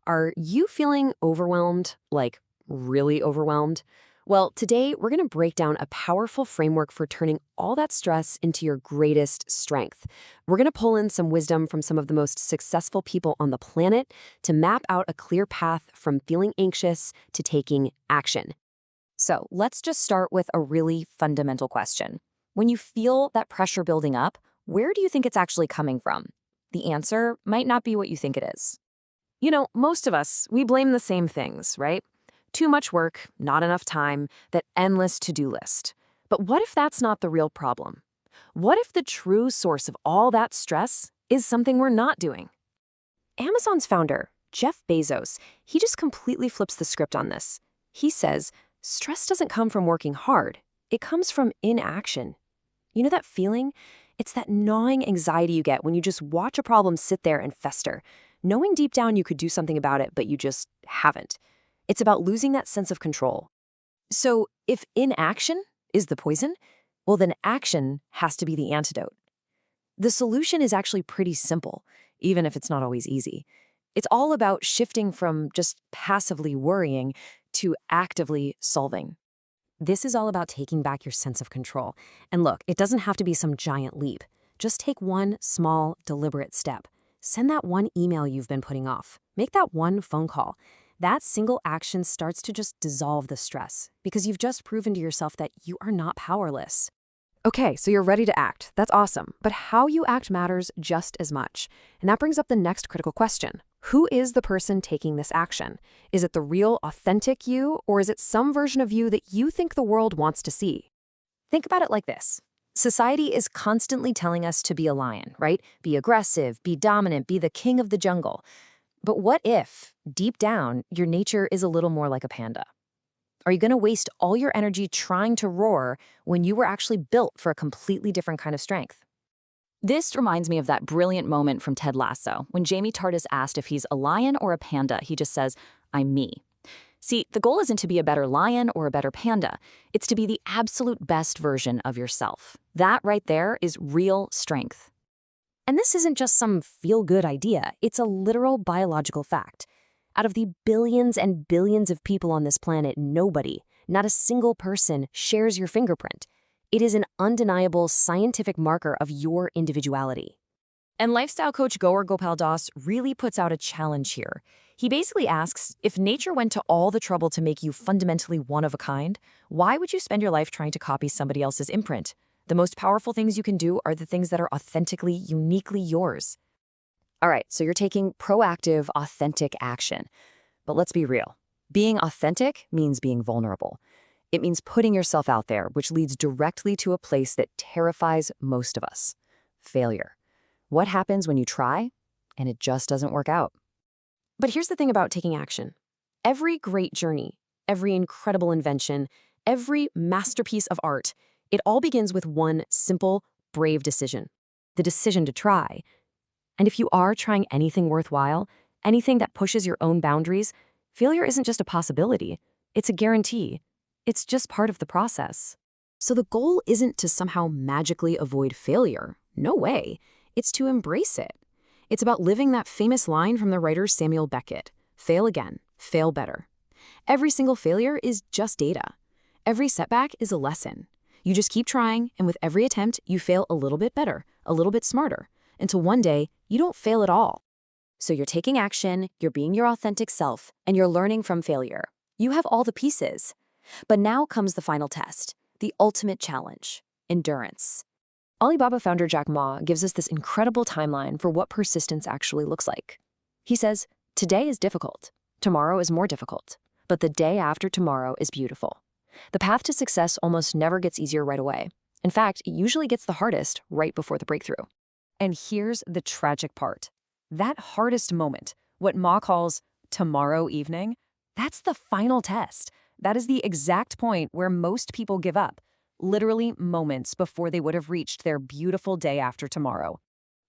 Are you feeling overwhelmed? Like, really overwhelmed? Well, today we're going to break down a powerful framework for turning all that stress into your greatest strength. We're going to pull in some wisdom from some of the most successful people on the planet to map out a clear path from feeling anxious to taking action. So let's just start with a really fundamental question. When you feel that pressure building up, where do you think it's actually coming from? The answer might not be what you think it is. Most of us, we blame the same things, right? Too much work, not enough time, that endless to-do list. But what if that's not the real problem? What if the true source of all that stress is something we're not doing? Amazon's founder, Jeff Bezos, he just completely flips the script on this. He says, stress doesn't come from working hard. It comes from inaction. You know that feeling? It's that gnawing anxiety you get when you just watch a problem sit there and fester, knowing deep down you could do something about it, but you just haven't. It's about losing that sense of control. So if inaction is the poison, well, then action has to be the antidote. The solution is actually pretty simple, even if it's not always easy. It's all about shifting from just passively worrying to actively solving. This is all about taking back your sense of control. And look, it doesn't have to be some giant leap. Just take one small, deliberate step. Send that one email you've been putting off. Make that one phone call. That single action starts to just dissolve the stress because you've just proven to yourself that you are not powerless. Okay, so you're ready to act. That's awesome. But how you act matters just as much. And that brings up the next critical question. Who is the person taking this action? Is it the real, authentic you, or is it some version of you that you think the world wants to see? Think about it like this. Society is constantly telling us to be a lion, right? Be aggressive, be dominant, be the king of the jungle. But what if, deep down, your nature is a little more like a panda? Are you going to waste all your energy trying to roar when you were actually built for a completely different kind of strength? This reminds me of that brilliant moment from Ted Lasso. When Jamie Tardis asked if he's a lion or a panda, he just says, "I'm me." See, the goal isn't to be a better lion or a better panda. It's to be the absolute best version of yourself. That right there is real strength. And this isn't just some feel-good idea. It's a literal biological fact. Out of the billions and billions of people on this planet, nobody, not a single person, shares your fingerprint. It is an undeniable scientific marker of your individuality. And lifestyle coach Gaur Gopal Das really puts out a challenge here. He basically asks, if nature went to all the trouble to make you fundamentally one of a kind, why would you spend your life trying to copy somebody else's imprint? The most powerful things you can do are the things that are authentically, uniquely yours. All right, so you're taking proactive, authentic action. But let's be real. Being authentic means being vulnerable. It means putting yourself out there, which leads directly to a place that terrifies most of us: failure. What happens when you try and it just doesn't work out? But here's the thing about taking action. Every great journey, every incredible invention, every masterpiece of art, it all begins with one simple, brave decision: the decision to try. And if you are trying anything worthwhile, anything that pushes your own boundaries, failure isn't just a possibility, it's a guarantee. It's just part of the process. So the goal isn't to somehow magically avoid failure. No way. It's to embrace it. It's about living that famous line from the writer Samuel Beckett: fail again, fail better. Every single failure is just data. Every setback is a lesson. You just keep trying, and with every attempt, you fail a little bit better, a little bit smarter, until one day, you don't fail at all. So you're taking action, you're being your authentic self, and you're learning from failure. You have all the pieces. But now comes the final test, the ultimate challenge: endurance. Alibaba founder Jack Ma gives us this incredible timeline for what persistence actually looks like. He says, today is difficult, tomorrow is more difficult, but the day after tomorrow is beautiful. The path to success almost never gets easier right away. In fact, it usually gets the hardest right before the breakthrough. And here's the tragic part. That hardest moment, what Ma calls tomorrow evening, that's the final test. That is the exact point where most people give up, literally moments before they would have reached their beautiful day after tomorrow.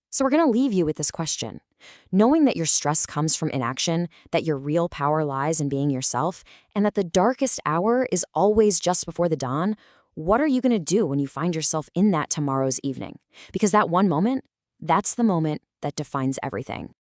So we're going to leave you with this question. Knowing that your stress comes from inaction, that your real power lies in being yourself, and that the darkest hour is always just before the dawn, what are you going to do when you find yourself in that tomorrow's evening? Because that one moment, that's the moment that defines everything.